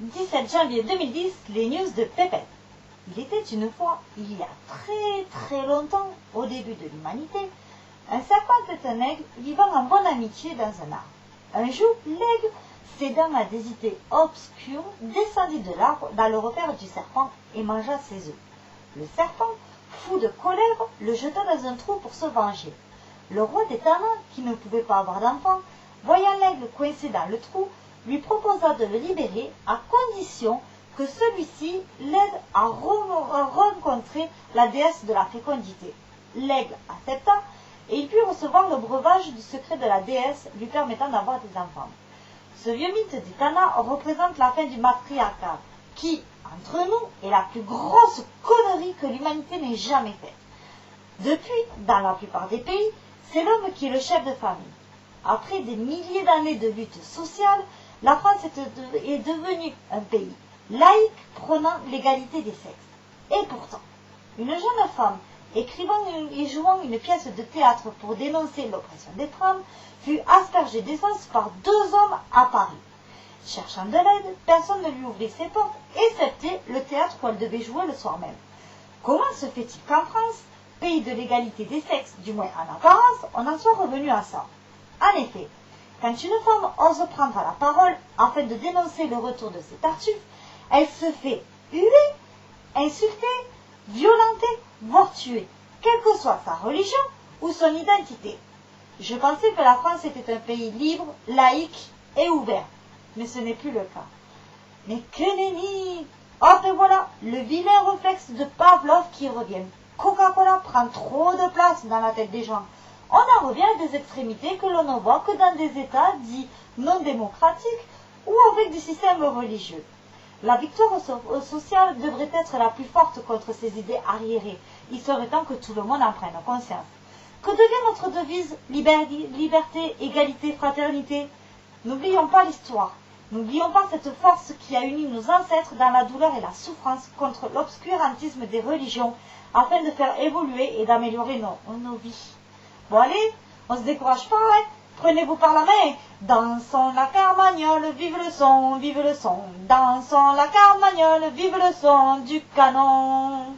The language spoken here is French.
17 janvier 2010, les news de Pépette. Il était une fois, il y a très longtemps, au début de l'humanité, un serpent et un aigle vivant en bonne amitié dans un arbre. Un jour, l'aigle, cédant à des idées obscures, descendit de l'arbre dans le repère du serpent et mangea ses œufs. Le serpent, fou de colère, le jeta dans un trou pour se venger. Le roi des Tanans, qui ne pouvait pas avoir d'enfant, voyant l'aigle coincé dans le trou, lui proposa de le libérer à condition que celui-ci l'aide à rencontrer la déesse de la fécondité. L'aigle accepta et il put recevoir le breuvage du secret de la déesse lui permettant d'avoir des enfants. Ce vieux mythe des Tanans représente la fin du matriarcat qui, entre nous, est la plus grosse connerie que l'humanité n'ait jamais faite. Depuis, dans la plupart des pays, c'est l'homme qui est le chef de famille. Après des milliers d'années de lutte sociale, la France est devenue un pays laïque prônant l'égalité des sexes. Et pourtant, une jeune femme écrivant et jouant une pièce de théâtre pour dénoncer l'oppression des femmes fut aspergée d'essence par 2 hommes à Paris. Cherchant de l'aide, personne ne lui ouvrit ses portes, excepté le théâtre où elle devait jouer le soir même. Comment se fait-il qu'en France, pays de l'égalité des sexes, du moins en apparence, on en soit revenu à ça? En effet, quand une femme ose prendre la parole afin de dénoncer le retour de ses tartuffes, elle se fait huer, insulter, violenter, voire tuer, quelle que soit sa religion ou son identité. Je pensais que la France était un pays libre, laïque et ouvert, mais ce n'est plus le cas. Mais que nenni! Oh ben voilà, le vilain réflexe de Pavlov qui revient. Coca-Cola prend trop de place dans la tête des gens. On en revient à des extrémités que l'on ne voit que dans des États dits non démocratiques ou avec des systèmes religieux. La victoire sociale devrait être la plus forte contre ces idées arriérées. Il serait temps que tout le monde en prenne conscience. Que devient notre devise liberté, égalité, fraternité? N'oublions pas l'histoire. N'oublions pas cette force qui a uni nos ancêtres dans la douleur et la souffrance contre l'obscurantisme des religions afin de faire évoluer et d'améliorer nos vies. Bon allez, on se décourage pas, hein? Prenez-vous par la main. Dansons la carmagnole, vive le son, vive le son. Dansons la carmagnole, vive le son du canon.